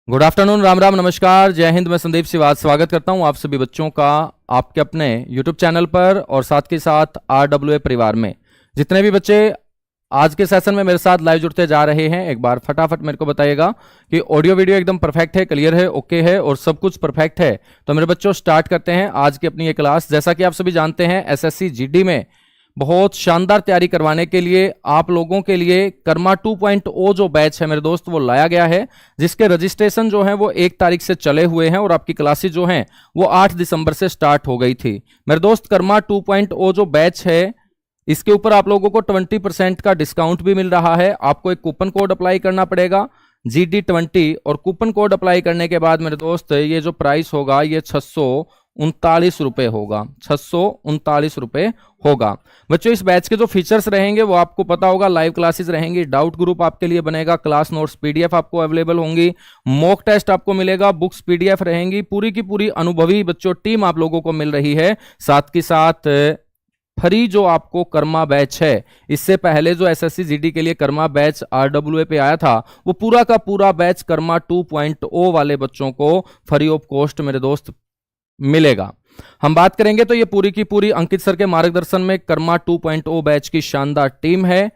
Good afternoon, Ram Ram, नमस्कार, जय हिंद। मैं संदीप सिवाज स्वागत करता हूं आप सभी बच्चों का आपके अपने यूट्यूब चैनल पर और साथ के साथ RWA परिवार में। जितने भी बच्चे आज के सेशन में मेरे साथ लाइव जुड़ते जा रहे हैं, एक बार फटाफट मेरे को बताइएगा कि ऑडियो वीडियो एकदम परफेक्ट है, क्लियर है, ओके है और सब कुछ परफेक्ट है। तो मेरे बच्चों स्टार्ट करते हैं आज की अपनी ये क्लास। जैसा कि आप सभी जानते हैं, SSC GD में बहुत शानदार तैयारी करवाने के लिए आप लोगों के लिए कर्मा 2.0 जो बैच है मेरे दोस्त वो लाया गया है, जिसके रजिस्ट्रेशन जो है वो 1 तारीख से चले हुए हैं और आपकी क्लासेस जो हैं वो 8 दिसंबर से स्टार्ट हो गई थी। मेरे दोस्त कर्मा 2.0 जो बैच है इसके ऊपर आप लोगों को 20% का डिस्काउंट भी मिल रहा है। आपको एक कूपन कोड अप्लाई करना पड़ेगा GD20 और कूपन कोड अप्लाई करने के बाद मेरे दोस्त ये जो प्राइस होगा ये 639 रुपए होगा। 639 रुपए होगा। बच्चों इस बैच के जो फीचर्स रहेंगे वो आपको पता होगा, लाइव क्लासेस रहेंगी, डाउट ग्रुप आपके लिए बनेगा, क्लास नोट्स PDF आपको अवेलेबल होंगी, मॉक टेस्ट आपको मिलेगा, बुक्स PDF रहेंगी, पूरी की पूरी अनुभवी बच्चों टीम आप लोगों को मिल रही है। साथ के साथ फ्री जो आपको कर्मा बैच है, इससे पहले जो SSC GD के लिए कर्मा बैच RWA पे आया था वो पूरा का पूरा बैच कर्मा 2.0 वाले बच्चों को फ्री ऑफ कॉस्ट मेरे दोस्त मिलेगा। हम बात करेंगे तो ये पूरी की पूरी अंकित सर के मार्गदर्शन में कर्मा 2.0 बैच की शानदार टीम है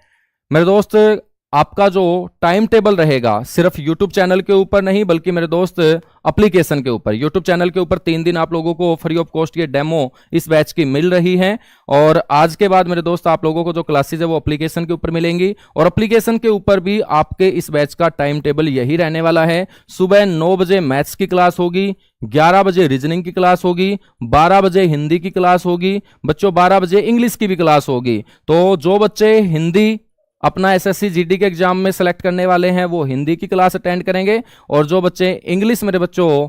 मेरे दोस्त। आपका जो टाइम टेबल रहेगा सिर्फ यूट्यूब चैनल के ऊपर नहीं बल्कि मेरे दोस्त एप्लीकेशन के ऊपर, यूट्यूब चैनल के ऊपर 3 दिन आप लोगों को फ्री ऑफ कॉस्ट ये डेमो इस बैच की मिल रही है और आज के बाद मेरे दोस्त आप लोगों को जो क्लासेस है वो एप्लीकेशन के ऊपर मिलेंगी और एप्लीकेशन के ऊपर भी आपके इस बैच का टाइम टेबल यही रहने वाला है। सुबह 9 बजे मैथ्स की क्लास होगी, 11 बजे रीजनिंग की क्लास होगी, 12 बजे हिंदी की क्लास होगी, बच्चों 12 बजे इंग्लिश की भी क्लास होगी। तो जो बच्चे हिंदी अपना SSC GD के एग्जाम में सेलेक्ट करने वाले हैं वो हिंदी की क्लास अटेंड करेंगे और जो बच्चे इंग्लिश मेरे बच्चों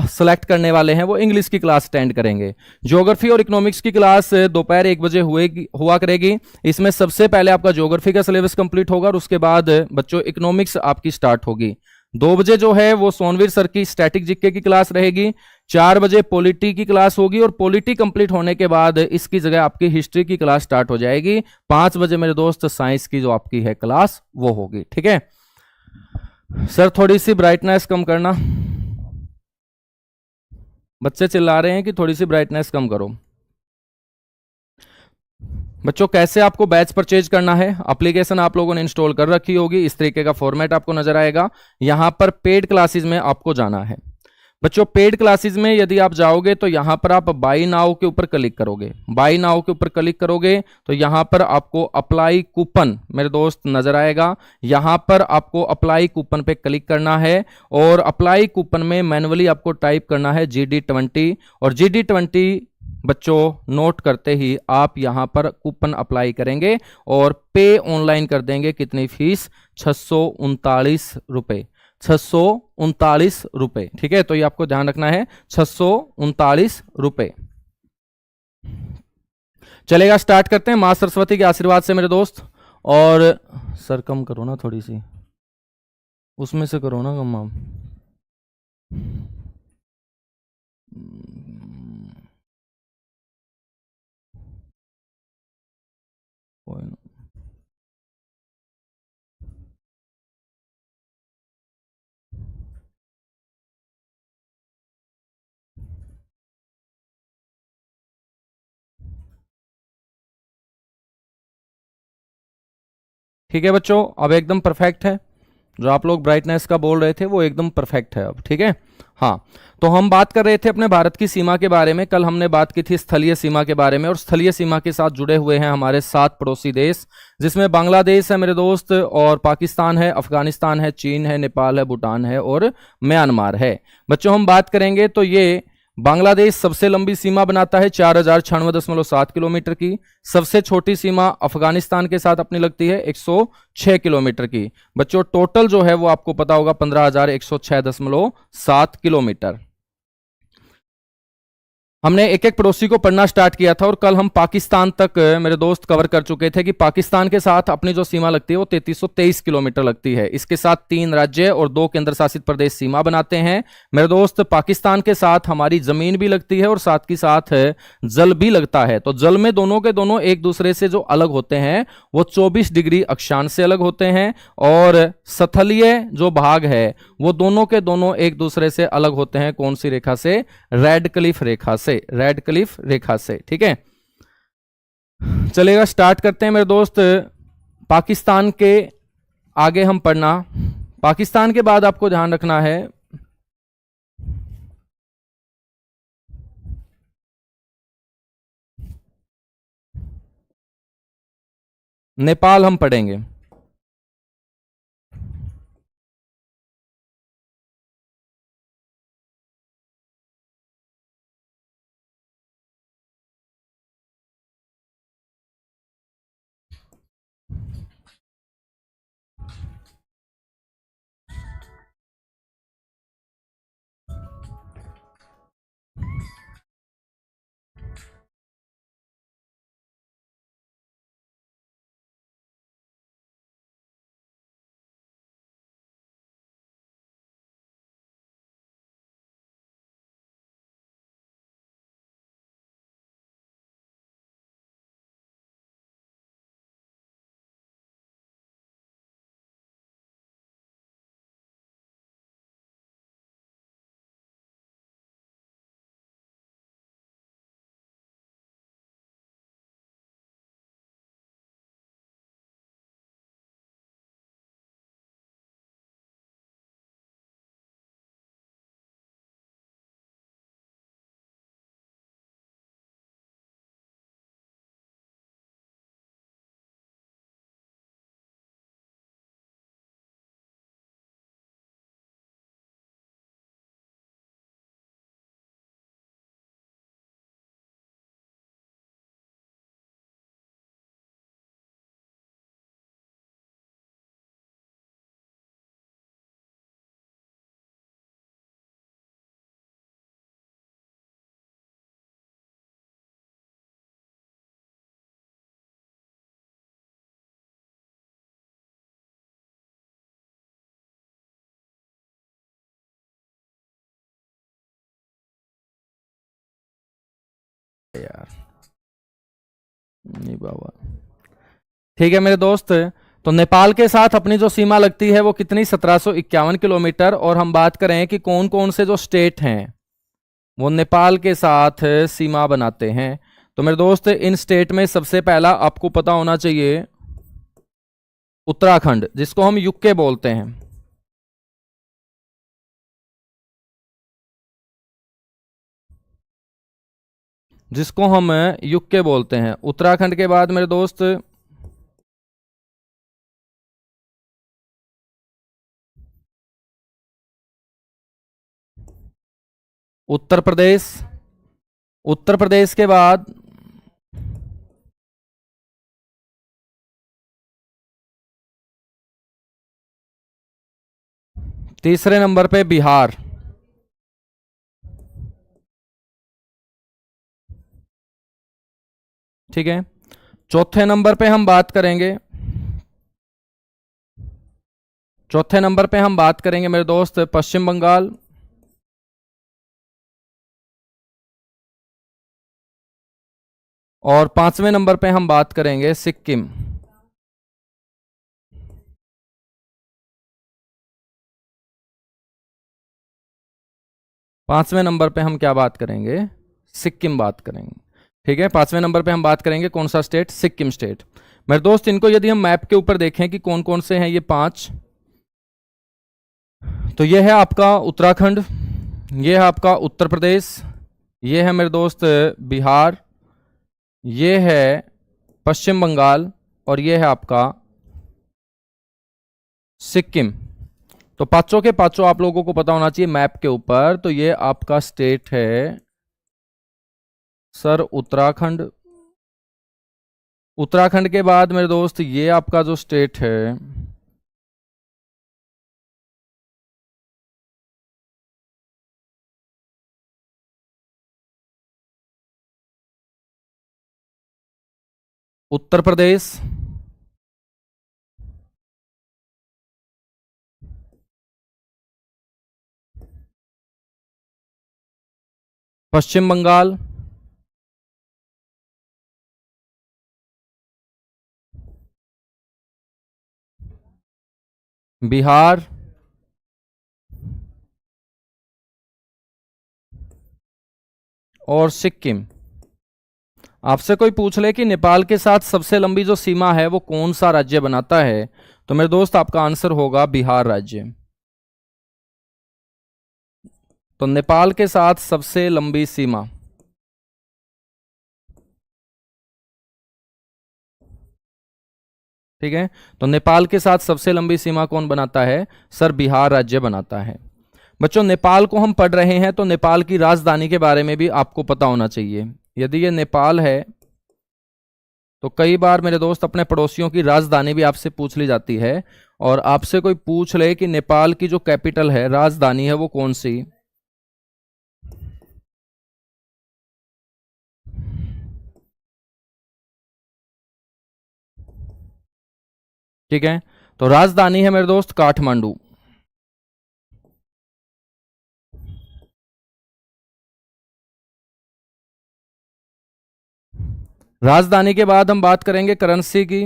सेलेक्ट करने वाले हैं वो इंग्लिश की क्लास अटेंड करेंगे। ज्योग्राफी और इकोनॉमिक्स की क्लास दोपहर 1 बजे हुआ करेगी। इसमें सबसे पहले आपका ज्योग्राफी का सिलेबस कंप्लीट होगा और उसके बाद बच्चों इकोनॉमिक्स आपकी स्टार्ट होगी। 2 बजे जो है वो सोनवीर सर की स्टैटिक जीके की क्लास रहेगी। 4 बजे पॉलिटी की क्लास होगी और पॉलिटी कंप्लीट होने के बाद इसकी जगह आपकी हिस्ट्री की क्लास स्टार्ट हो जाएगी। 5 बजे मेरे दोस्त साइंस की जो आपकी है क्लास वो होगी। ठीक है सर, थोड़ी सी ब्राइटनेस कम करना, बच्चे चिल्ला रहे हैं कि थोड़ी सी ब्राइटनेस कम करो। बच्चों कैसे आपको बैच परचेज करना है, एप्लीकेशन आप लोगों ने इंस्टॉल कर रखी होगी, इस तरीके का फॉर्मेट आपको नजर आएगा। यहां पर पेड क्लासेस में आपको जाना है। बच्चों पेड क्लासेस में यदि आप जाओगे तो यहां पर आप बाई नाउ के ऊपर क्लिक करोगे। बाई नाउ के ऊपर क्लिक करोगे तो यहां पर आपको अप्लाई कूपन मेरे दोस्त नजर आएगा। यहां पर आपको अप्लाई कूपन पे क्लिक करना है और अप्लाई कूपन में मैनुअली आपको टाइप करना है GD20 और GD20 बच्चों नोट करते ही आप यहां पर कूपन अप्लाई करेंगे और पे ऑनलाइन कर देंगे। कितनी फीस? 639 रुपए। 639 रुपए। ठीक है, तो ये आपको ध्यान रखना है, 639 रुपए। चलेगा, स्टार्ट करते हैं मां सरस्वती के आशीर्वाद से मेरे दोस्त। और सर कम करो ना, थोड़ी सी उसमें से करो ना कम आप। ठीक है बच्चों, अब एकदम परफेक्ट है। जो आप लोग ब्राइटनेस का बोल रहे थे वो एकदम परफेक्ट है अब। ठीक है, हाँ। तो हम बात कर रहे थे अपने भारत की सीमा के बारे में। कल हमने बात की थी स्थलीय सीमा के बारे में और स्थलीय सीमा के साथ जुड़े हुए हैं हमारे 7 पड़ोसी देश, जिसमें बांग्लादेश है मेरे दोस्त और पाकिस्तान है, अफगानिस्तान है, चीन है, नेपाल है, भूटान है और म्यांमार है। बच्चों हम बात करेंगे तो ये बांग्लादेश सबसे लंबी सीमा बनाता है 4096.7 किलोमीटर की। सबसे छोटी सीमा अफगानिस्तान के साथ अपनी लगती है 106 किलोमीटर की। बच्चों टोटल जो है वो आपको पता होगा 15,106.7 किलोमीटर। हमने एक एक पड़ोसी को पढ़ना स्टार्ट किया था और कल हम पाकिस्तान तक मेरे दोस्त कवर कर चुके थे कि पाकिस्तान के साथ अपनी जो सीमा लगती है वो 3323 किलोमीटर लगती है। इसके साथ 3 राज्य और 2 केंद्र शासित प्रदेश सीमा बनाते हैं। मेरे दोस्त, पाकिस्तान के साथ हमारी जमीन भी लगती है और साथ की साथ जल भी लगता है। तो जल में दोनों के दोनों एक दूसरे से जो अलग होते हैं वो 24 डिग्री अक्षांश से अलग होते हैं, और स्थलीय जो भाग है वो दोनों के दोनों एक दूसरे से अलग होते हैं। कौन सी रेखा से? रेड क्लिफ रेखा से, रेड क्लिफ रेखा से। ठीक है, चलेगा, स्टार्ट करते हैं मेरे दोस्त। पाकिस्तान के आगे हम पढ़ना, पाकिस्तान के बाद आपको ध्यान रखना है नेपाल हम पढ़ेंगे। यार नहीं बाबा। ठीक है मेरे दोस्त, तो नेपाल के साथ अपनी जो सीमा लगती है वो कितनी? 1751 किलोमीटर। और हम बात करें कि कौन कौन से जो स्टेट हैं वो नेपाल के साथ सीमा बनाते हैं, तो मेरे दोस्त इन स्टेट में सबसे पहला आपको पता होना चाहिए उत्तराखंड, जिसको हम यूके बोलते हैं। जिसको हम यूके बोलते हैं। उत्तराखंड के बाद मेरे दोस्त उत्तर प्रदेश। उत्तर प्रदेश के बाद तीसरे नंबर पे बिहार। ठीक है, चौथे नंबर पे हम बात करेंगे, चौथे नंबर पे हम बात करेंगे मेरे दोस्त पश्चिम बंगाल। और पांचवें नंबर पे हम बात करेंगे सिक्किम। पांचवें नंबर पे हम क्या बात करेंगे? सिक्किम बात करेंगे। ठीक है, पांचवें नंबर पे हम बात करेंगे कौन सा स्टेट? सिक्किम स्टेट। मेरे दोस्त, इनको यदि हम मैप के ऊपर देखें कि कौन कौन से हैं ये पांच, तो ये है आपका उत्तराखंड, ये है आपका उत्तर प्रदेश, ये है मेरे दोस्त बिहार, ये है पश्चिम बंगाल, और ये है आपका सिक्किम। तो पांचों के पांचों आप लोगों को पता होना चाहिए मैप के ऊपर। तो ये आपका स्टेट है सर उत्तराखंड। उत्तराखंड के बाद मेरे दोस्त ये आपका जो स्टेट है उत्तर प्रदेश, पश्चिम बंगाल, बिहार और सिक्किम। आपसे कोई पूछ ले कि नेपाल के साथ सबसे लंबी जो सीमा है वो कौन सा राज्य बनाता है, तो मेरे दोस्त आपका आंसर होगा बिहार राज्य। तो नेपाल के साथ सबसे लंबी सीमा, ठीक है, तो नेपाल के साथ सबसे लंबी सीमा कौन बनाता है? सर बिहार राज्य बनाता है। बच्चों नेपाल को हम पढ़ रहे हैं तो नेपाल की राजधानी के बारे में भी आपको पता होना चाहिए। यदि ये नेपाल है तो कई बार मेरे दोस्त अपने पड़ोसियों की राजधानी भी आपसे पूछ ली जाती है, और आपसे कोई पूछ ले कि नेपाल की जो कैपिटल है, राजधानी है, वो कौन सी, ठीक है, तो राजधानी है मेरे दोस्त काठमांडू। राजधानी के बाद हम बात करेंगे करेंसी की।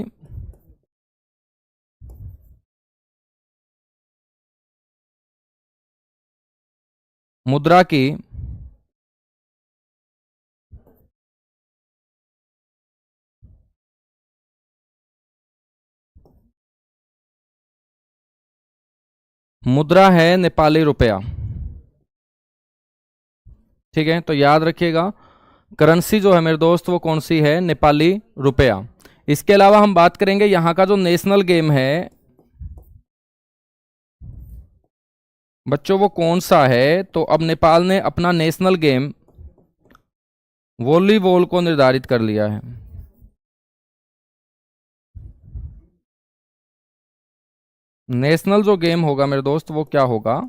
मुद्रा की। मुद्रा है नेपाली रुपया, ठीक है, तो याद रखिएगा करेंसी जो है मेरे दोस्त वो कौन सी है? नेपाली रुपया। इसके अलावा हम बात करेंगे यहां का जो नेशनल गेम है बच्चों वो कौन सा है, तो अब नेपाल ने अपना नेशनल गेम वॉलीबॉल को निर्धारित कर लिया है। नेशनल जो गेम होगा मेरे दोस्त वो क्या होगा?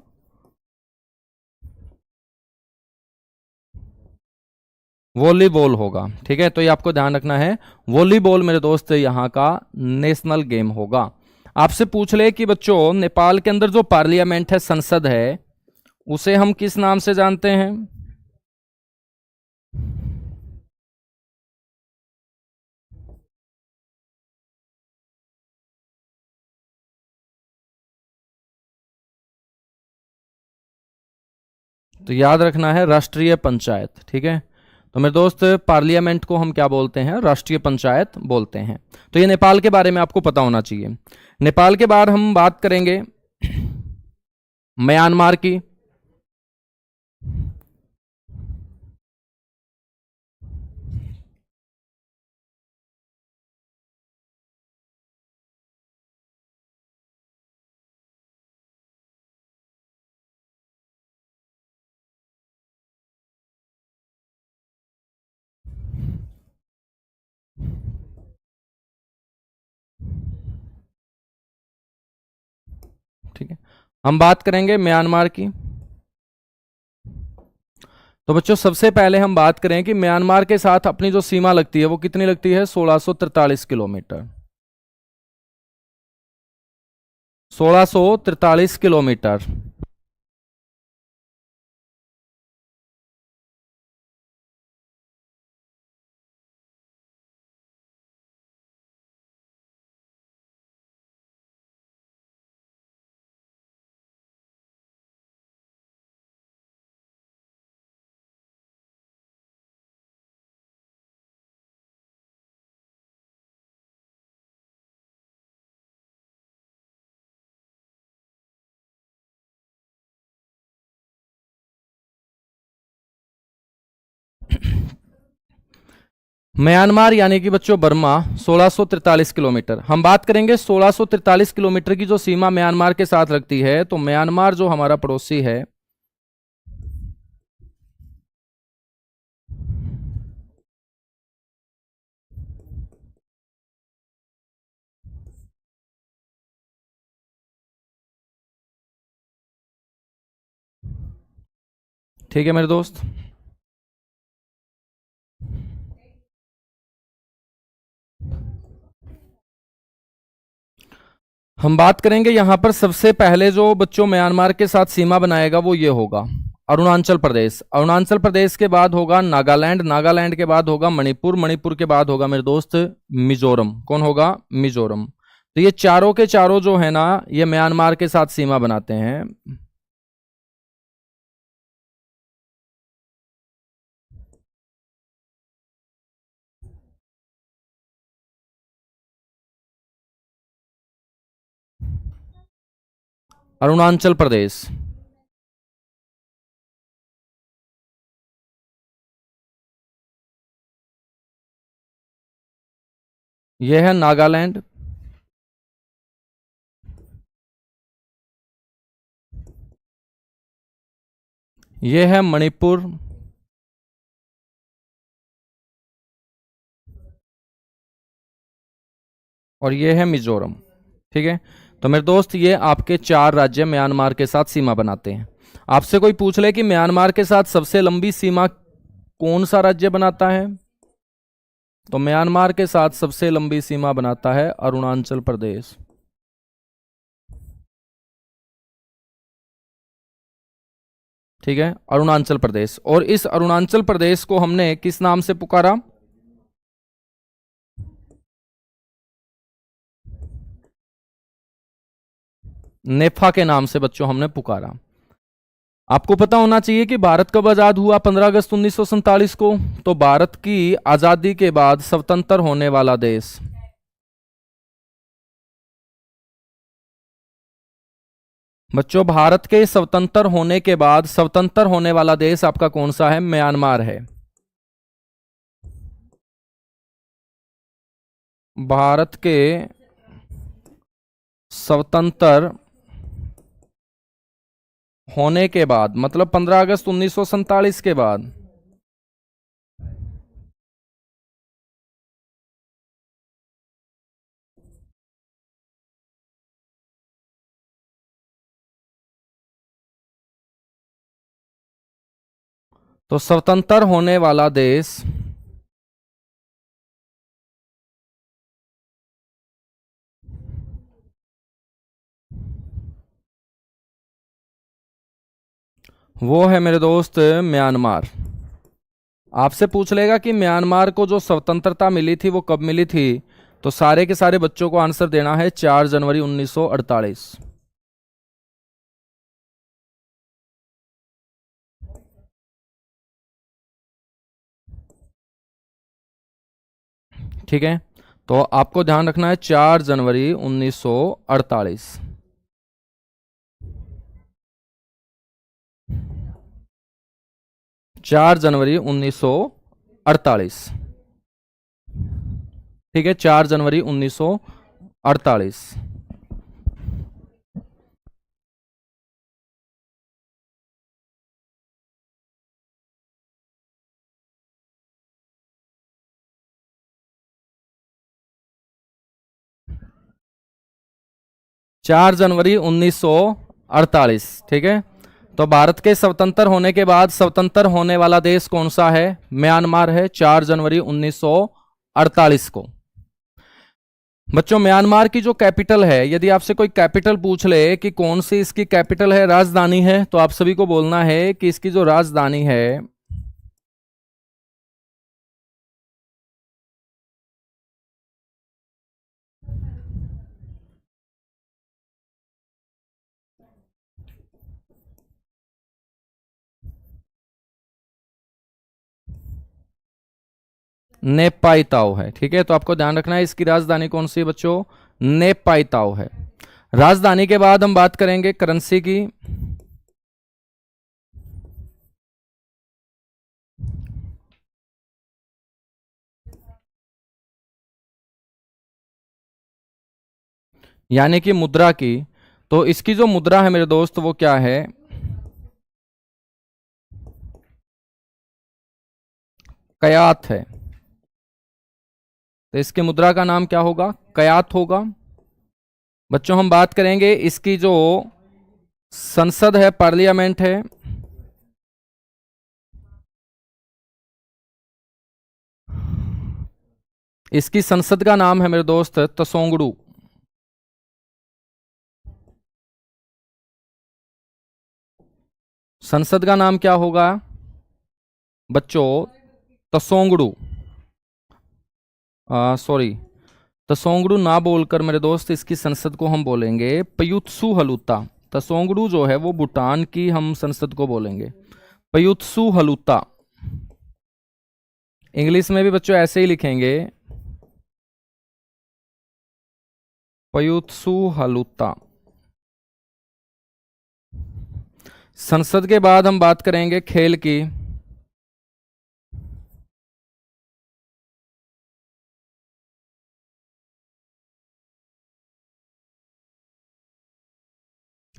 वॉलीबॉल होगा, ठीक है, तो ये आपको ध्यान रखना है, वॉलीबॉल मेरे दोस्त यहाँ का नेशनल गेम होगा। आपसे पूछ ले कि बच्चों नेपाल के अंदर जो पार्लियामेंट है, संसद है, उसे हम किस नाम से जानते हैं? तो याद रखना है राष्ट्रीय पंचायत, ठीक है, तो मेरे दोस्त पार्लियामेंट को हम क्या बोलते हैं? राष्ट्रीय पंचायत बोलते हैं। तो ये नेपाल के बारे में आपको पता होना चाहिए। नेपाल के बाद हम बात करेंगे म्यांमार की। ठीक है, हम बात करेंगे म्यांमार की। तो बच्चों सबसे पहले हम बात करें कि म्यांमार के साथ अपनी जो सीमा लगती है वो कितनी लगती है? 1643 किलोमीटर। 1643 किलोमीटर। म्यांमार यानी कि बच्चों बर्मा 1643 किलोमीटर। हम बात करेंगे 1643 किलोमीटर की जो सीमा म्यांमार के साथ लगती है, तो म्यांमार जो हमारा पड़ोसी है, ठीक है मेरे दोस्त, हम बात करेंगे यहां पर सबसे पहले जो बच्चों म्यांमार के साथ सीमा बनाएगा वो ये होगा अरुणाचल प्रदेश। अरुणाचल प्रदेश के बाद होगा नागालैंड, नागालैंड के बाद होगा मणिपुर, मणिपुर के बाद होगा मेरे दोस्त मिजोरम। कौन होगा? मिजोरम। तो ये चारों के चारों जो है ना, ये म्यांमार के साथ सीमा बनाते हैं। अरुणाचल प्रदेश, यह है नागालैंड, यह है मणिपुर, और यह है मिजोरम। ठीक है, तो मेरे दोस्त ये आपके चार राज्य म्यांमार के साथ सीमा बनाते हैं। आपसे कोई पूछ ले कि म्यांमार के साथ सबसे लंबी सीमा कौन सा राज्य बनाता है, तो म्यांमार के साथ सबसे लंबी सीमा बनाता है अरुणाचल प्रदेश। ठीक है, अरुणाचल प्रदेश। और इस अरुणाचल प्रदेश को हमने किस नाम से पुकारा? नेफा के नाम से बच्चों हमने पुकारा। आपको पता होना चाहिए कि भारत कब आजाद हुआ 15 अगस्त 1947 को। तो भारत की आजादी के बाद स्वतंत्र होने वाला देश, बच्चों भारत के स्वतंत्र होने के बाद स्वतंत्र होने वाला देश आपका कौन सा है? म्यांमार है। भारत के स्वतंत्र होने के बाद मतलब 15 अगस्त 1947 के बाद तो स्वतंत्र होने वाला देश वो है मेरे दोस्त म्यांमार। आपसे पूछ लेगा कि म्यांमार को जो स्वतंत्रता मिली थी वो कब मिली थी, तो सारे के सारे बच्चों को आंसर देना है 4 जनवरी 1948। ठीक है, तो आपको ध्यान रखना है 4 जनवरी 1948। 4 जनवरी 1948। ठीक है, 4 जनवरी 1948। 4 जनवरी 1948। ठीक है, तो भारत के स्वतंत्र होने के बाद स्वतंत्र होने वाला देश कौन सा है? म्यांमार है, 4 जनवरी 1948 को। बच्चों म्यांमार की जो कैपिटल है, यदि आपसे कोई कैपिटल पूछ ले कि कौन सी इसकी कैपिटल है, राजधानी है, तो आप सभी को बोलना है कि इसकी जो राजधानी है नेपाइताओ है। ठीक है, तो आपको ध्यान रखना है इसकी राजधानी कौन सी है बच्चों? नेपाइताओ है। राजधानी के बाद हम बात करेंगे करेंसी की। यानी कि मुद्रा की। तो इसकी जो मुद्रा है मेरे दोस्त वो क्या है? कयात है। तो इसके मुद्रा का नाम क्या होगा? कयात होगा। बच्चों हम बात करेंगे इसकी जो संसद है, पार्लियामेंट है, इसकी संसद का नाम है मेरे दोस्त तसोंगडू। संसद का नाम क्या होगा बच्चों? तसोंगडू, सॉरी, तसोंगडू ना बोलकर मेरे दोस्त इसकी संसद को हम बोलेंगे पयुत्सु हलूता। तसोंगडू जो है वो भूटान की हम संसद को बोलेंगे पयुत्सु हलूता। इंग्लिश में भी बच्चों ऐसे ही लिखेंगे पयुत्सु हलूता। संसद के बाद हम बात करेंगे खेल की।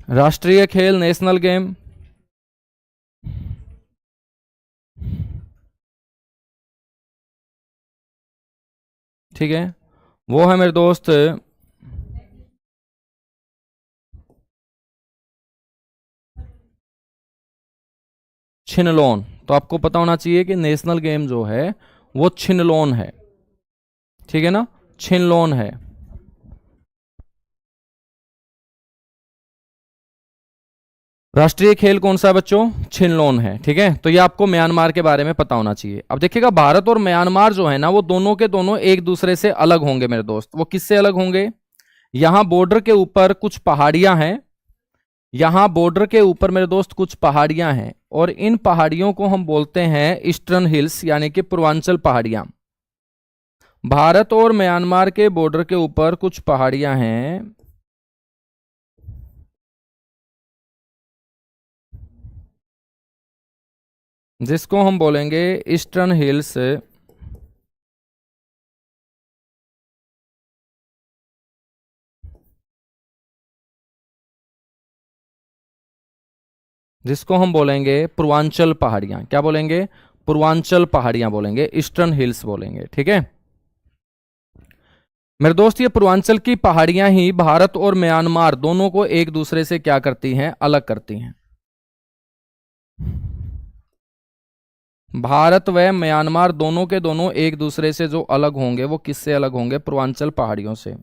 राष्ट्रीय खेल, नेशनल गेम, ठीक है, वो है मेरे दोस्त छिनलोन। तो आपको पता होना चाहिए कि नेशनल गेम जो है वो छिनलोन है, ठीक है ना, छिनलोन है। राष्ट्रीय खेल कौन सा है बच्चों? छिनलोन है, ठीक है। तो ये आपको म्यांमार के बारे में पता होना चाहिए। अब देखिएगा भारत और म्यांमार जो है ना वो दोनों के दोनों एक दूसरे से अलग होंगे मेरे दोस्त। वो किससे अलग होंगे? यहां बॉर्डर के ऊपर कुछ पहाड़ियां हैं, यहां बॉर्डर के ऊपर मेरे दोस्त कुछ पहाड़ियां हैं, और इन पहाड़ियों को हम बोलते हैं ईस्टर्न हिल्स, यानी कि पूर्वांचल पहाड़ियां। भारत और म्यांमार के बॉर्डर के ऊपर कुछ पहाड़ियां हैं, जिसको हम बोलेंगे ईस्टर्न हिल्स, जिसको हम बोलेंगे पूर्वांचल पहाड़ियां। क्या बोलेंगे? पूर्वांचल पहाड़ियां बोलेंगे, ईस्टर्न हिल्स बोलेंगे, ठीक है मेरे दोस्त। ये पूर्वांचल की पहाड़ियां ही भारत और म्यांमार दोनों को एक दूसरे से क्या करती हैं? अलग करती हैं। भारत व म्यांमार दोनों के दोनों एक दूसरे से जो अलग होंगे वो किससे अलग होंगे? पूर्वांचल पहाड़ियों से।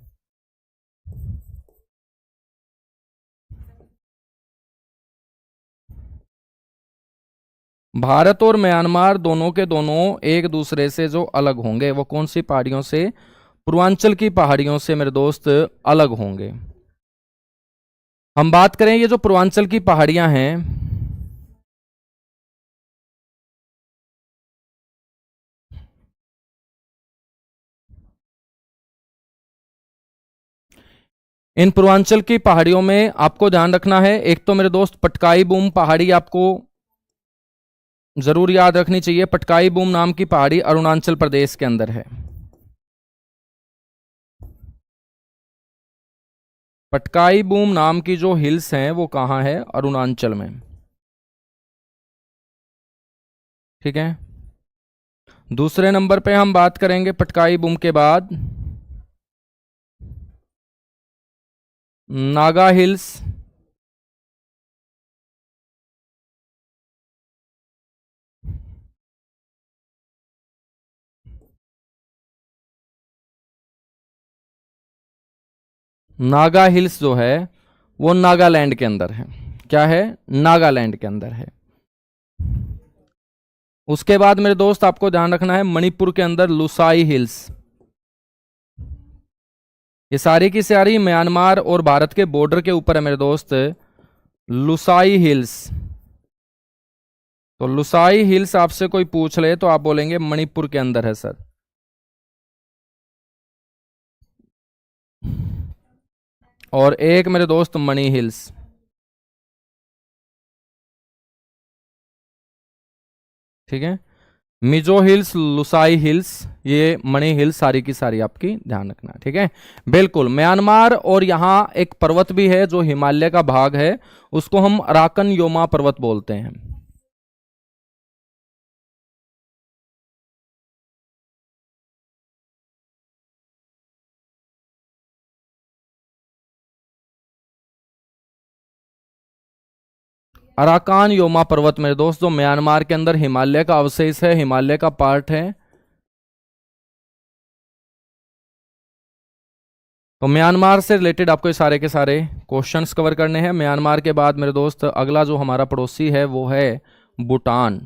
भारत और म्यांमार दोनों के दोनों एक दूसरे से जो अलग होंगे वो कौन सी पहाड़ियों से? पूर्वांचल की पहाड़ियों से मेरे दोस्त अलग होंगे। हम बात करें ये जो पूर्वांचल की पहाड़ियां हैं, इन पूर्वांचल की पहाड़ियों में आपको ध्यान रखना है, एक तो मेरे दोस्त पटकाई बूम पहाड़ी आपको जरूर याद रखनी चाहिए। पटकाई बूम नाम की पहाड़ी अरुणाचल प्रदेश के अंदर है। पटकाई बूम नाम की जो हिल्स हैं वो कहां है? अरुणाचल में, ठीक है। दूसरे नंबर पे हम बात करेंगे पटकाई बूम के बाद नागा हिल्स, नागा हिल्स जो है वो नागालैंड के अंदर है। क्या है? नागालैंड के अंदर है। उसके बाद मेरे दोस्त आपको ध्यान रखना है मणिपुर के अंदर लुसाई हिल्स। ये सारी की सारी म्यांमार और भारत के बॉर्डर के ऊपर है मेरे दोस्त, लुसाई हिल्स। तो लुसाई हिल्स आपसे कोई पूछ ले तो आप बोलेंगे मणिपुर के अंदर है सर। और एक मेरे दोस्त मणि हिल्स, ठीक है। मिजो हिल्स, लुसाई हिल्स, ये मणि हिल्स, सारी की सारी आपकी ध्यान रखना, ठीक है बिल्कुल। म्यांमार और यहां एक पर्वत भी है जो हिमालय का भाग है, उसको हम अराकन योमा पर्वत बोलते हैं। अराकान योमा पर्वत मेरे दोस्त जो म्यांमार के अंदर हिमालय का अवशेष है, हिमालय का पार्ट है। तो म्यांमार से रिलेटेड आपको ये सारे के सारे क्वेश्चंस कवर करने हैं। म्यांमार के बाद मेरे दोस्त अगला जो हमारा पड़ोसी है वो है भूटान।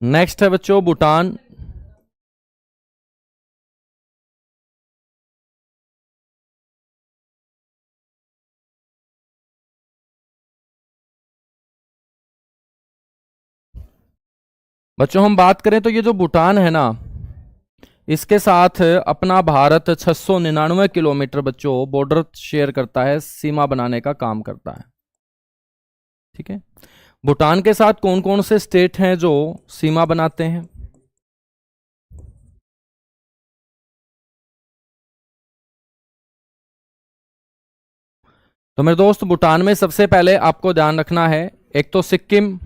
नेक्स्ट है बच्चों भूटान। बच्चों हम बात करें तो ये जो भूटान है ना, इसके साथ अपना भारत 699 किलोमीटर बच्चों बॉर्डर शेयर करता है, सीमा बनाने का काम करता है। ठीक है, भूटान के साथ कौन कौन से स्टेट हैं जो सीमा बनाते हैं? तो मेरे दोस्त भूटान में सबसे पहले आपको ध्यान रखना है, एक तो सिक्किम,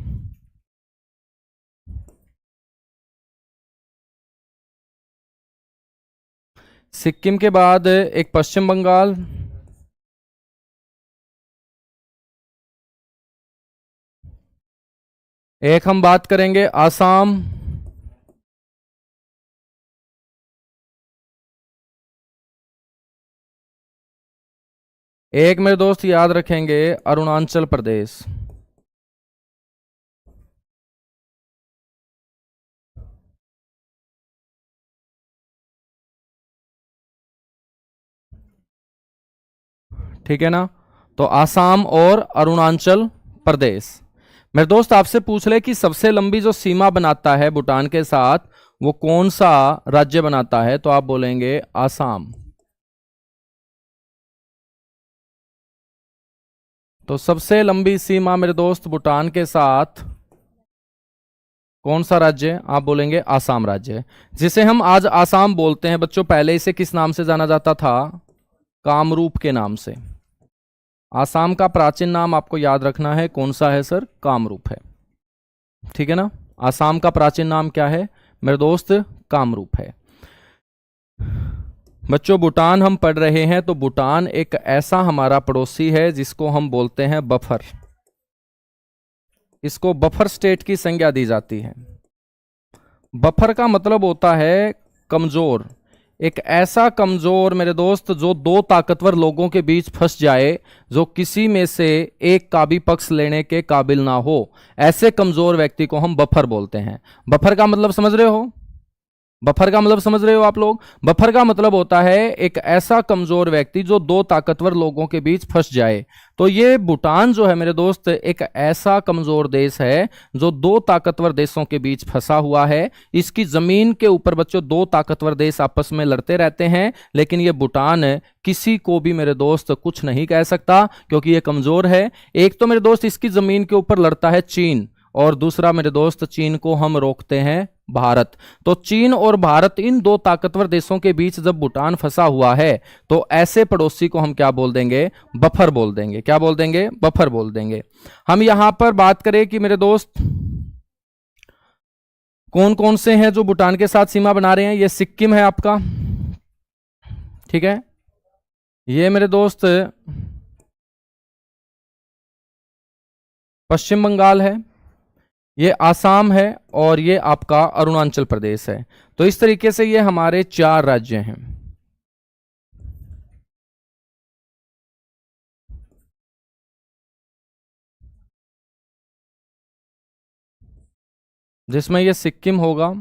सिक्किम के बाद एक पश्चिम बंगाल, एक हम बात करेंगे आसाम, एक मेरे दोस्त याद रखेंगे अरुणाचल प्रदेश। ठीक है ना, तो आसाम और अरुणाचल प्रदेश। मेरे दोस्त आपसे पूछ ले कि सबसे लंबी जो सीमा बनाता है भूटान के साथ वो कौन सा राज्य बनाता है, तो आप बोलेंगे आसाम। तो सबसे लंबी सीमा मेरे दोस्त भूटान के साथ कौन सा राज्य है? आप बोलेंगे आसाम राज्य, जिसे हम आज आसाम बोलते हैं बच्चों। पहले इसे किस नाम से जाना जाता था? कामरूप के नाम से। आसाम का प्राचीन नाम आपको याद रखना है, कौन सा है सर? कामरूप है। ठीक है ना, आसाम का प्राचीन नाम क्या है मेरे दोस्त? कामरूप है। बच्चों भूटान हम पढ़ रहे हैं, तो भूटान एक ऐसा हमारा पड़ोसी है जिसको हम बोलते हैं बफर। इसको बफर स्टेट की संज्ञा दी जाती है। बफर का मतलब होता है कमजोर, एक ऐसा कमजोर मेरे दोस्त जो दो ताकतवर लोगों के बीच फंस जाए, जो किसी में से एक का भी पक्ष लेने के काबिल ना हो, ऐसे कमजोर व्यक्ति को हम बफर बोलते हैं। बफर का मतलब समझ रहे हो? बफर का मतलब समझ रहे हो आप लोग? बफर का मतलब होता है एक ऐसा कमजोर व्यक्ति जो दो ताकतवर लोगों के बीच फंस जाए। तो ये भूटान जो है मेरे दोस्त एक ऐसा कमजोर देश है जो दो ताकतवर देशों के बीच फंसा हुआ है। इसकी जमीन के ऊपर बच्चों दो ताकतवर देश आपस में लड़ते रहते हैं, लेकिन ये भूटान किसी को भी मेरे दोस्त कुछ नहीं कह सकता क्योंकि ये कमजोर है। एक तो मेरे दोस्त इसकी जमीन के ऊपर लड़ता है चीन, और दूसरा मेरे दोस्त चीन को हम रोकते हैं भारत। तो चीन और भारत इन दो ताकतवर देशों के बीच जब भूटान फंसा हुआ है, तो ऐसे पड़ोसी को हम क्या बोल देंगे? बफर बोल देंगे। क्या बोल देंगे? बफर बोल देंगे। हम यहां पर बात करें कि मेरे दोस्त कौन कौन से हैं जो भूटान के साथ सीमा बना रहे हैं। ये सिक्किम है आपका, ठीक है, ये मेरे दोस्त पश्चिम बंगाल है, ये आसाम है, और ये आपका अरुणाचल प्रदेश है। तो इस तरीके से ये हमारे चार राज्य हैं। जिसमें ये सिक्किम होगा,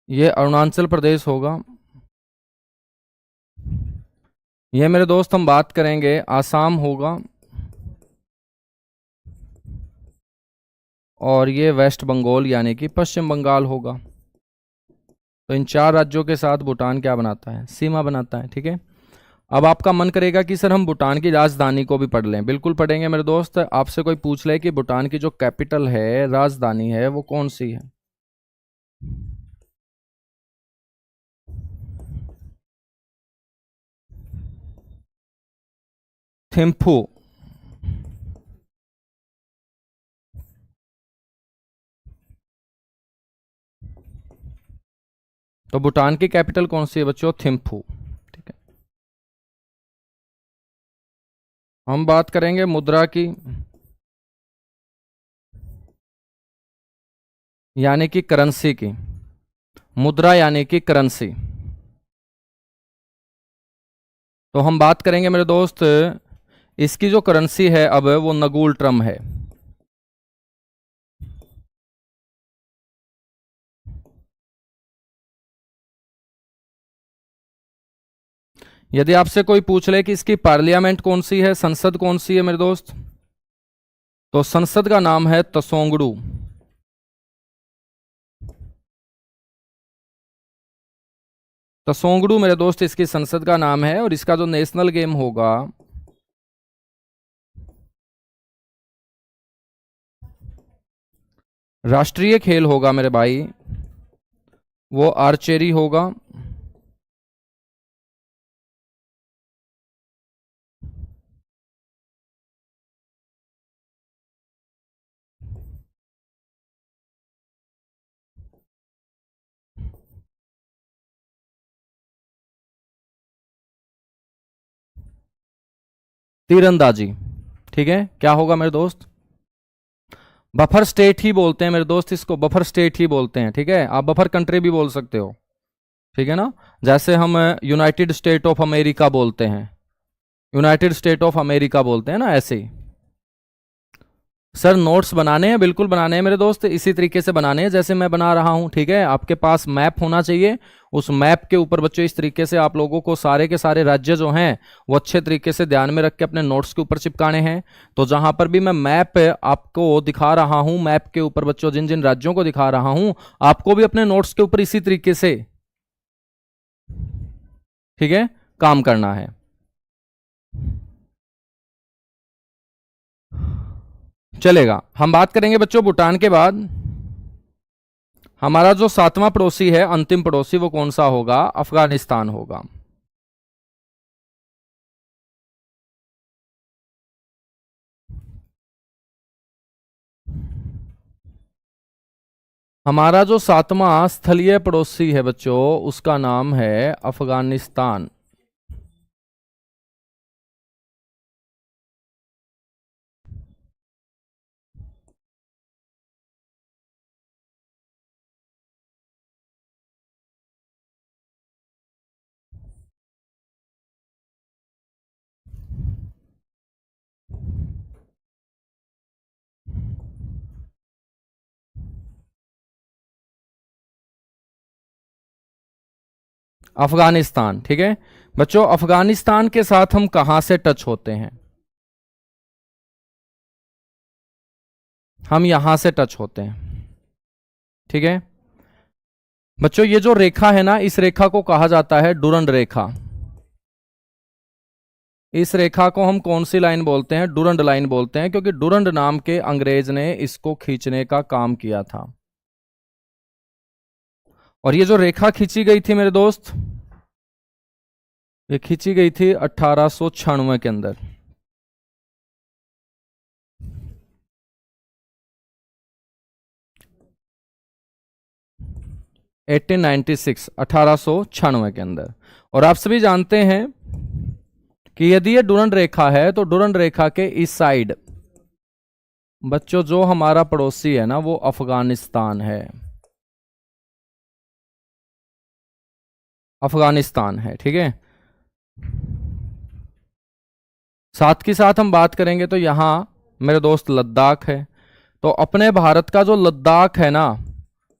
ये अरुणाचल प्रदेश होगा, ये मेरे दोस्त हम बात करेंगे आसाम होगा, और ये वेस्ट बंगाल यानी कि पश्चिम बंगाल होगा। तो इन चार राज्यों के साथ भूटान क्या बनाता है? सीमा बनाता है। ठीक है, अब आपका मन करेगा कि सर हम भूटान की राजधानी को भी पढ़ लें। बिल्कुल पढ़ेंगे मेरे दोस्त। आपसे कोई पूछ ले कि भूटान की जो कैपिटल है, राजधानी है, वो कौन सी है? थिम्फू। तो भूटान की कैपिटल कौन सी है बच्चों? थिम्फू। ठीक है, हम बात करेंगे मुद्रा की, यानी कि करेंसी की। मुद्रा यानी कि करेंसी। तो हम बात करेंगे मेरे दोस्त, इसकी जो करेंसी है अब वो नगुल ट्रम है। यदि आपसे कोई पूछ ले कि इसकी पार्लियामेंट कौन सी है, संसद कौन सी है मेरे दोस्त, तो संसद का नाम है तसोंगडू। तसोंगडू मेरे दोस्त इसकी संसद का नाम है। और इसका जो नेशनल गेम होगा, राष्ट्रीय खेल होगा मेरे भाई, वो आर्चेरी होगा। तीरंदाजी। ठीक है, क्या होगा मेरे दोस्त? बफर स्टेट ही बोलते हैं मेरे दोस्त इसको, बफर स्टेट ही बोलते हैं। ठीक है, आप बफर कंट्री भी बोल सकते हो। ठीक है ना, जैसे हम यूनाइटेड स्टेट ऑफ अमेरिका बोलते हैं, यूनाइटेड स्टेट ऑफ अमेरिका बोलते हैं ना, ऐसे ही। सर नोट्स बनाने हैं, बिल्कुल बनाने हैं मेरे दोस्त, इसी तरीके से बनाने हैं जैसे मैं बना रहा हूं। ठीक है, आपके पास मैप होना चाहिए, उस मैप के ऊपर बच्चों इस तरीके से आप लोगों को सारे के सारे राज्य जो हैं वो अच्छे तरीके से ध्यान में रख के अपने नोट्स के ऊपर चिपकाने हैं। तो जहां पर भी मैं मैप आपको दिखा रहा हूं, मैप के ऊपर बच्चों जिन जिन राज्यों को दिखा रहा हूं, आपको भी अपने नोट्स के ऊपर इसी तरीके से, ठीक है, काम करना है। चलेगा, हम बात करेंगे बच्चों भूटान के बाद हमारा जो सातवां पड़ोसी है, अंतिम पड़ोसी, वो कौन सा होगा? अफगानिस्तान होगा। हमारा जो सातवां स्थलीय पड़ोसी है बच्चों, उसका नाम है अफगानिस्तान। अफगानिस्तान। ठीक है बच्चों, अफगानिस्तान के साथ हम कहां से टच होते हैं? हम यहां से टच होते हैं। ठीक है बच्चों, ये जो रेखा है ना, इस रेखा को कहा जाता है डुरंड रेखा। इस रेखा को हम कौन सी लाइन बोलते हैं? डुरंड लाइन बोलते हैं, क्योंकि डुरंड नाम के अंग्रेज ने इसको खींचने का काम किया था। और ये जो रेखा खींची गई थी मेरे दोस्त, ये खींची गई थी 1896 के अंदर। 1896, 1896 के अंदर। और आप सभी जानते हैं कि यदि ये डुरंड रेखा है तो डुरंड रेखा के इस साइड बच्चों जो हमारा पड़ोसी है ना, वो अफगानिस्तान है। अफगानिस्तान है। ठीक है, साथ के साथ हम बात करेंगे तो यहां मेरे दोस्त लद्दाख है। तो अपने भारत का जो लद्दाख है ना,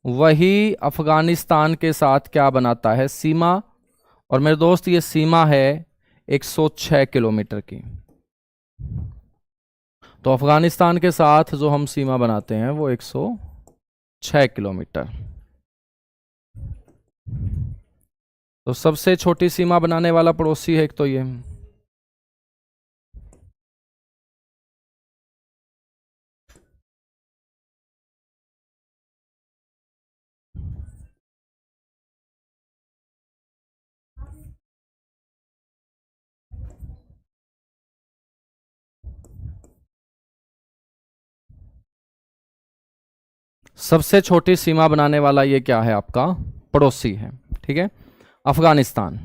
वही अफगानिस्तान के साथ क्या बनाता है? सीमा। और मेरे दोस्त ये सीमा है 106 किलोमीटर की। तो अफगानिस्तान के साथ जो हम सीमा बनाते हैं वो 106 किलोमीटर। तो सबसे छोटी सीमा बनाने वाला पड़ोसी है एक तो ये। सबसे छोटी सीमा बनाने वाला ये क्या है आपका? पड़ोसी है। ठीक है, अफगानिस्तान।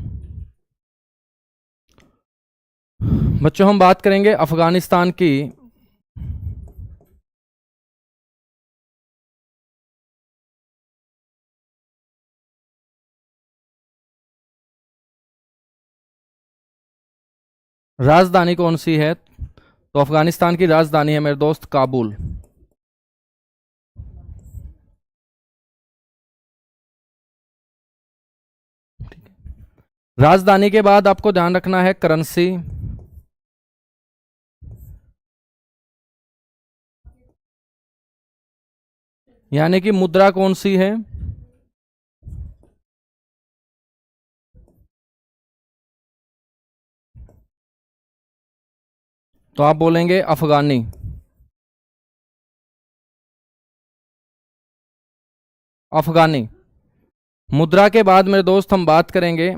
बच्चों हम बात करेंगे अफगानिस्तान की। राजधानी कौन सी है? तो अफगानिस्तान की राजधानी है मेरे दोस्त काबुल। राजधानी के बाद आपको ध्यान रखना है करेंसी। यानी कि मुद्रा कौन सी है? तो आप बोलेंगे अफगानी। अफगानी मुद्रा के बाद मेरे दोस्त हम बात करेंगे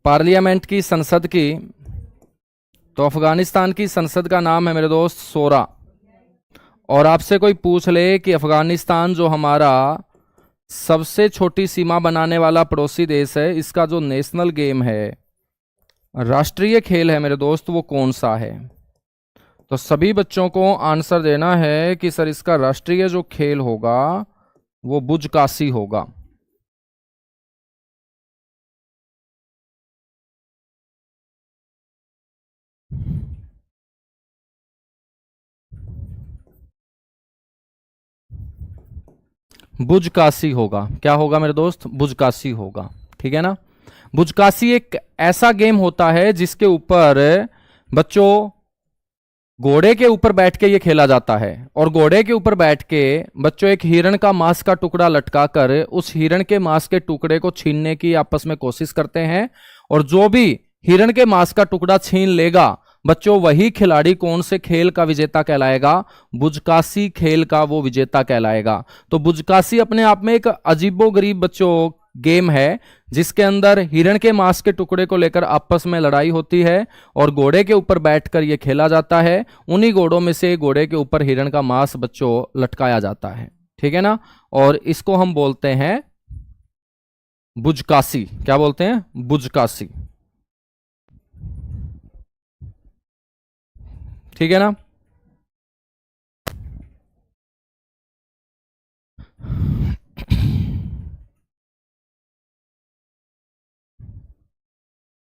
पार्लियामेंट की, संसद की। तो अफगानिस्तान की संसद का नाम है मेरे दोस्त सोरा। और आपसे कोई पूछ ले कि अफगानिस्तान जो हमारा सबसे छोटी सीमा बनाने वाला पड़ोसी देश है, इसका जो नेशनल गेम है, राष्ट्रीय खेल है मेरे दोस्त, वो कौन सा है? तो सभी बच्चों को आंसर देना है कि सर इसका राष्ट्रीय जो खेल होगा वो बुजकासी होगा। बुजकासी होगा। क्या होगा मेरे दोस्त? बुजकासी होगा। ठीक है ना। बुजकासी एक ऐसा गेम होता है जिसके ऊपर बच्चों घोड़े के ऊपर बैठ के ये खेला जाता है। और घोड़े के ऊपर बैठ के बच्चों एक हिरण का मांस का टुकड़ा लटका कर उस हिरण के मांस के टुकड़े को छीनने की आपस में कोशिश करते हैं। और जो भी हिरण के मांस का टुकड़ा छीन लेगा बच्चों, वही खिलाड़ी कौन से खेल का विजेता कहलाएगा? बुजकासी खेल का वो विजेता कहलाएगा। तो बुजकासी अपने आप में एक अजीबोगरीब बच्चों गेम है जिसके अंदर हिरण के मांस के टुकड़े को लेकर आपस में लड़ाई होती है और घोड़े के ऊपर बैठकर यह खेला जाता है। उन्हीं घोड़ों में से घोड़े के ऊपर हिरण का मांस बच्चों लटकाया जाता है। ठीक है ना। और इसको हम बोलते हैं बुजकासी। क्या बोलते हैं? बुजकासी। ठीक है ना।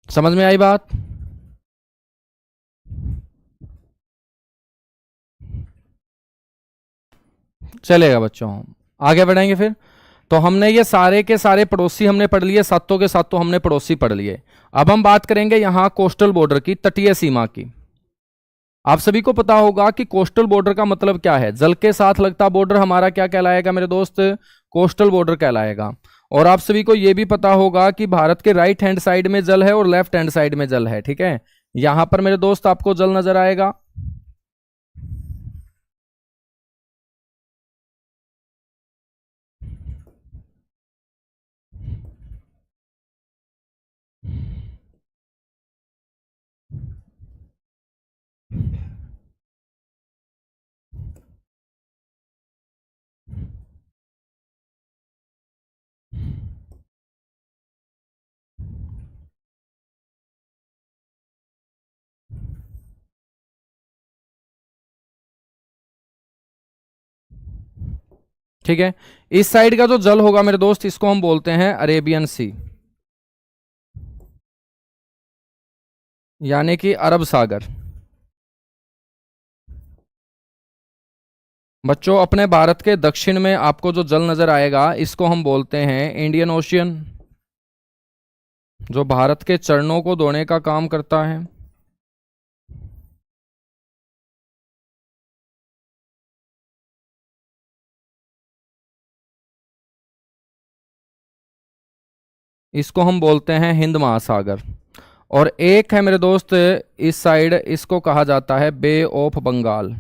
समझ में आई बात? चलेगा बच्चों, आगे बढ़ेंगे फिर। तो हमने ये सारे के सारे पड़ोसी हमने पढ़ लिए, सातों के सातों हमने पड़ोसी पढ़ लिए। अब हम बात करेंगे यहां कोस्टल बॉर्डर की, तटीय सीमा की। आप सभी को पता होगा कि कोस्टल बॉर्डर का मतलब क्या है। जल के साथ लगता बॉर्डर हमारा क्या कहलाएगा मेरे दोस्त? कोस्टल बॉर्डर कहलाएगा। और आप सभी को यह भी पता होगा कि भारत के राइट हैंड साइड में जल है और लेफ्ट हैंड साइड में जल है। ठीक है, यहां पर मेरे दोस्त आपको जल नजर आएगा। ठीक है, इस साइड का जो जल होगा मेरे दोस्त, इसको हम बोलते हैं अरेबियन सी, यानी कि अरब सागर। बच्चों अपने भारत के दक्षिण में आपको जो जल नजर आएगा इसको हम बोलते हैं इंडियन ओशियन, जो भारत के चरणों को धोने का काम करता है। इसको हम बोलते हैं हिंद महासागर। और एक है मेरे दोस्त इस साइड, इसको कहा जाता है बे ऑफ बंगाल।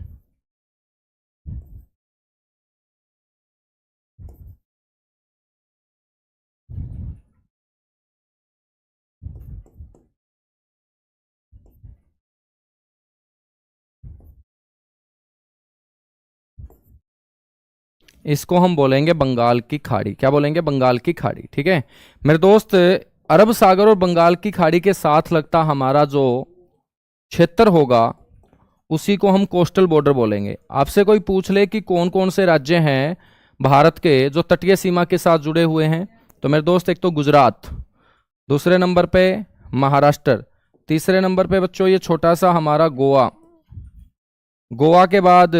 इसको हम बोलेंगे बंगाल की खाड़ी। क्या बोलेंगे? बंगाल की खाड़ी। ठीक है मेरे दोस्त, अरब सागर और बंगाल की खाड़ी के साथ लगता हमारा जो क्षेत्र होगा उसी को हम कोस्टल बॉर्डर बोलेंगे। आपसे कोई पूछ ले कि कौन कौन से राज्य हैं भारत के जो तटीय सीमा के साथ जुड़े हुए हैं, तो मेरे दोस्त एक तो गुजरात, दूसरे नंबर पे महाराष्ट्र, तीसरे नंबर पे बच्चों ये छोटा सा हमारा गोवा, गोवा के बाद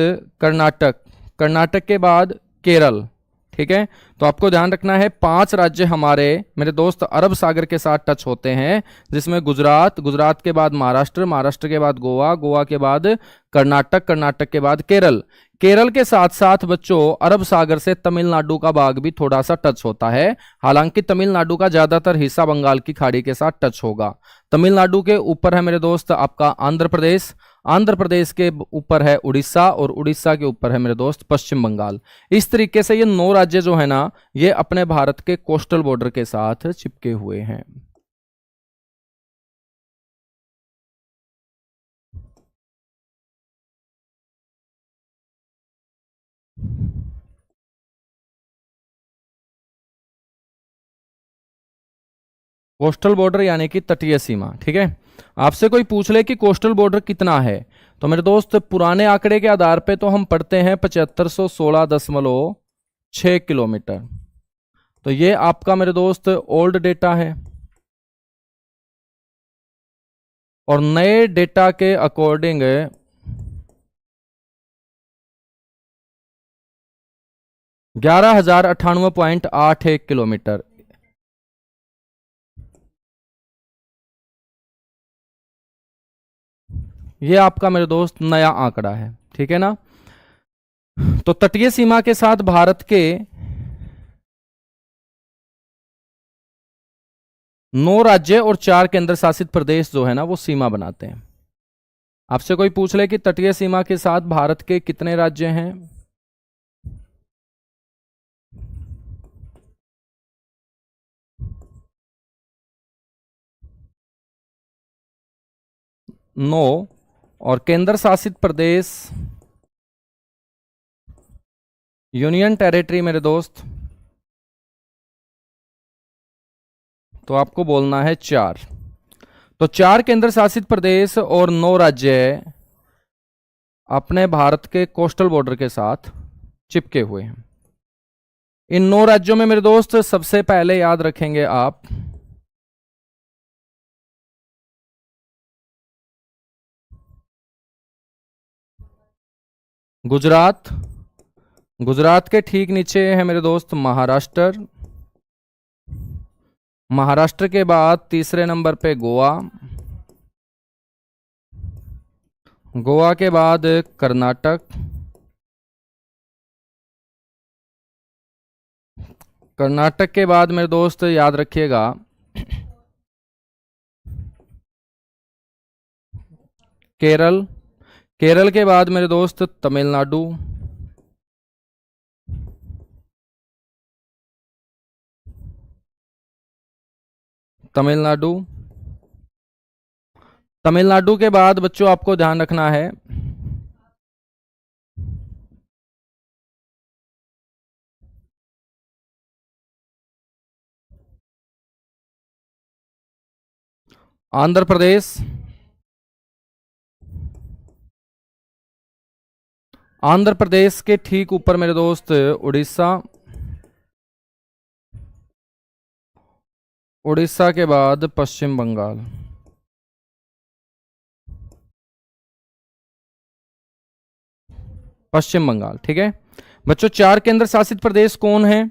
कर्नाटक, कर्नाटक के बाद केरल। ठीक है, तो आपको ध्यान रखना है 5 राज्य हमारे मेरे दोस्त अरब सागर के साथ टच होते हैं, जिसमें गुजरात, गुजरात के बाद महाराष्ट्र, महाराष्ट्र के बाद गोवा, गोवा के बाद कर्नाटक, कर्नाटक के बाद केरल। केरल के साथ साथ बच्चों अरब सागर से तमिलनाडु का भाग भी थोड़ा सा टच होता है। हालांकि तमिलनाडु का ज्यादातर हिस्सा बंगाल की खाड़ी के साथ टच होगा। तमिलनाडु के ऊपर है मेरे दोस्त आपका आंध्र प्रदेश, आंध्र प्रदेश के ऊपर है उड़ीसा, और उड़ीसा के ऊपर है मेरे दोस्त पश्चिम बंगाल। इस तरीके से ये 9 राज्य जो है ना, ये अपने भारत के कोस्टल बॉर्डर के साथ चिपके हुए हैं। कोस्टल बॉर्डर यानी कि तटीय सीमा। ठीक है, आपसे कोई पूछ ले कि कोस्टल बॉर्डर कितना है, तो मेरे दोस्त पुराने आंकड़े के आधार पे तो हम पढ़ते हैं 7516.6 किलोमीटर। तो ये आपका मेरे दोस्त ओल्ड डेटा है, और नए डेटा के अकॉर्डिंग 11,098.81 किलोमीटर। ये आपका मेरे दोस्त नया आंकड़ा है। ठीक है ना, तो तटीय सीमा के साथ भारत के 9 राज्य और 4 केंद्र शासित प्रदेश जो है ना वो सीमा बनाते हैं। आपसे कोई पूछ ले कि तटीय सीमा के साथ भारत के कितने राज्य हैं, 9, और केंद्र शासित प्रदेश यूनियन टेरिटरी मेरे दोस्त, तो आपको बोलना है 4। तो 4 केंद्र शासित प्रदेश और 9 राज्य अपने भारत के कोस्टल बॉर्डर के साथ चिपके हुए हैं। इन 9 राज्यों में मेरे दोस्त सबसे पहले याद रखेंगे आप गुजरात, गुजरात के ठीक नीचे है मेरे दोस्त महाराष्ट्र, महाराष्ट्र के बाद तीसरे नंबर पे गोवा, गोवा के बाद कर्नाटक, कर्नाटक के बाद मेरे दोस्त याद रखिएगा केरल, केरल के बाद मेरे दोस्त तमिलनाडु, तमिलनाडु, तमिलनाडु के बाद बच्चों आपको ध्यान रखना है आंध्र प्रदेश, आंध्र प्रदेश के ठीक ऊपर मेरे दोस्त उड़ीसा, उड़ीसा के बाद पश्चिम बंगाल। पश्चिम बंगाल। ठीक है बच्चों, 4 केंद्र शासित प्रदेश कौन है?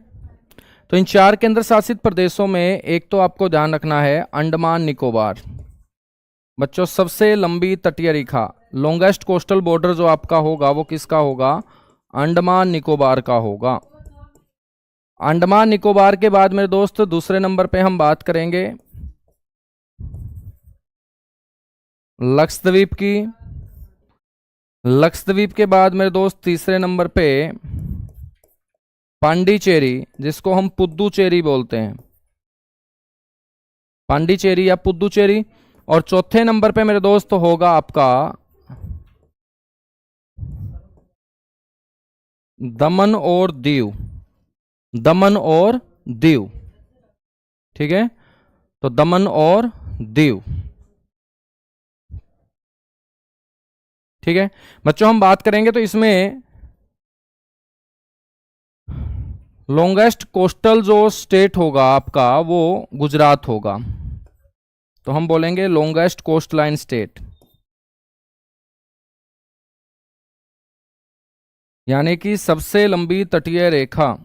तो इन 4 केंद्र शासित प्रदेशों में एक तो आपको ध्यान रखना है अंडमान निकोबार। बच्चों सबसे लंबी तटीय रेखा, लॉन्गेस्ट कोस्टल बॉर्डर जो आपका होगा वो किसका होगा? अंडमान निकोबार का होगा। अंडमान निकोबार के बाद मेरे दोस्त दूसरे नंबर पे हम बात करेंगे लक्षद्वीप की, लक्षद्वीप के बाद मेरे दोस्त तीसरे नंबर पे पांडिचेरी, जिसको हम पुद्दुचेरी बोलते हैं, पांडिचेरी या पुद्दुचेरी। और चौथे नंबर पे मेरे दोस्त होगा आपका दमन और दीव, दमन और दीव, ठीक है, तो दमन और दीव, ठीक है बच्चों। हम बात करेंगे तो इसमें लॉन्गेस्ट कोस्टल जो स्टेट होगा आपका वो गुजरात होगा, तो हम बोलेंगे लॉन्गेस्ट कोस्ट लाइन स्टेट, यानी कि सबसे लंबी तटीय रेखा,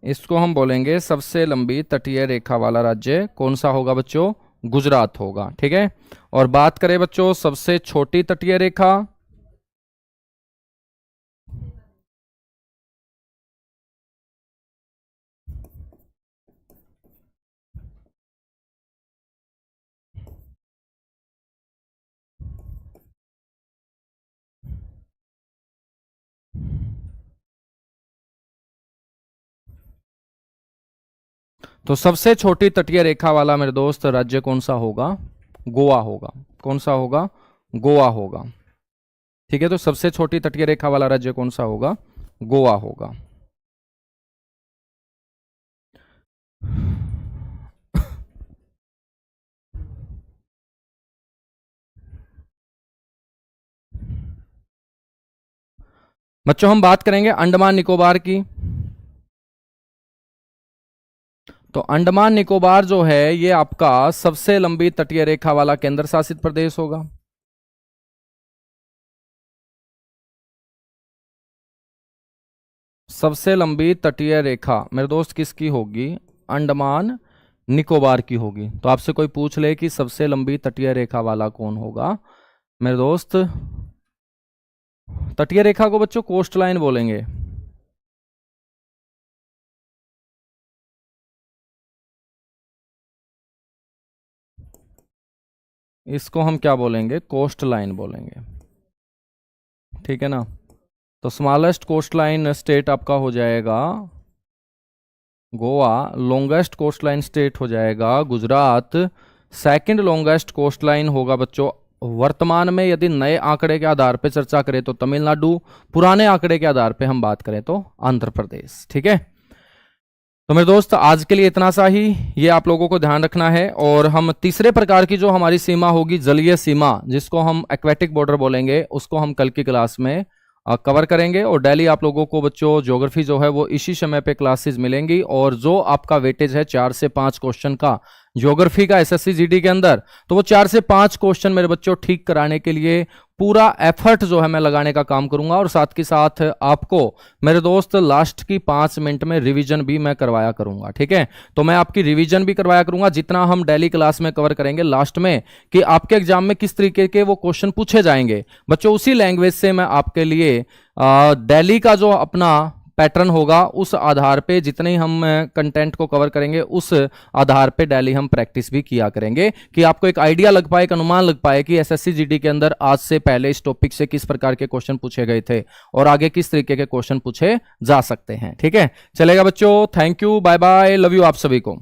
इसको हम बोलेंगे सबसे लंबी तटीय रेखा वाला राज्य कौन सा होगा बच्चों, गुजरात होगा, ठीक है। और बात करें बच्चों सबसे छोटी तटीय रेखा, तो सबसे छोटी तटीय रेखा वाला मेरे दोस्त राज्य कौन सा होगा, गोवा होगा, कौन सा होगा, गोवा होगा, ठीक है। तो सबसे छोटी तटीय रेखा वाला राज्य कौन सा होगा, गोवा होगा। बच्चों हम बात करेंगे अंडमान निकोबार की, तो अंडमान निकोबार जो है ये आपका सबसे लंबी तटीय रेखा वाला केंद्र शासित प्रदेश होगा, सबसे लंबी तटीय रेखा मेरे दोस्त किसकी होगी, अंडमान निकोबार की होगी। तो आपसे कोई पूछ ले कि सबसे लंबी तटीय रेखा वाला कौन होगा मेरे दोस्त, तटीय रेखा को बच्चों कोस्ट लाइन बोलेंगे, इसको हम क्या बोलेंगे, कोस्ट लाइन बोलेंगे, ठीक है ना। तो स्मॉलेस्ट कोस्ट लाइन स्टेट आपका हो जाएगा Goa, longest coast line state हो जाएगा Gujarat, second longest coast line होगा बच्चों वर्तमान में यदि नए आंकड़े के आधार पर चर्चा करें तो तमिलनाडु, पुराने आंकड़े के आधार पर हम बात करें तो आंध्र प्रदेश, ठीक है। तो मेरे दोस्त आज के लिए इतना सा ही, ये आप लोगों को ध्यान रखना है। और हम तीसरे प्रकार की जो हमारी सीमा होगी जलीय सीमा, जिसको हम एक्वेटिक बॉर्डर बोलेंगे, उसको हम कल की क्लास में कवर करेंगे। और डेली आप लोगों को बच्चों ज्योग्राफी जो है वो इसी समय पे क्लासेस मिलेंगी। और जो आपका वेटेज है 4 से 5 क्वेश्चन का ज्योग्राफी का एसएससी जीडी के अंदर, तो वो 4 से 5 क्वेश्चन मेरे बच्चों ठीक कराने के लिए पूरा एफर्ट जो है मैं लगाने का काम करूंगा। और साथ के साथ आपको मेरे दोस्त लास्ट की 5 मिनट में रिवीजन भी मैं करवाया करूंगा, ठीक है। तो मैं आपकी रिवीजन भी करवाया करूंगा जितना हम डेली क्लास में कवर करेंगे लास्ट में, कि आपके एग्जाम में किस तरीके के वो क्वेश्चन पूछे जाएंगे बच्चों, उसी लैंग्वेज से मैं आपके लिए डेली का जो अपना पैटर्न होगा उस आधार पे जितने ही हम कंटेंट को कवर करेंगे उस आधार पे डेली हम प्रैक्टिस भी किया करेंगे, कि आपको एक आइडिया लग पाए, एक अनुमान लग पाए कि एसएससी जीडी के अंदर आज से पहले इस टॉपिक से किस प्रकार के क्वेश्चन पूछे गए थे और आगे किस तरीके के क्वेश्चन पूछे जा सकते हैं, ठीक है। चलेगा बच्चों, thank you, bye bye, love you आप सभी को।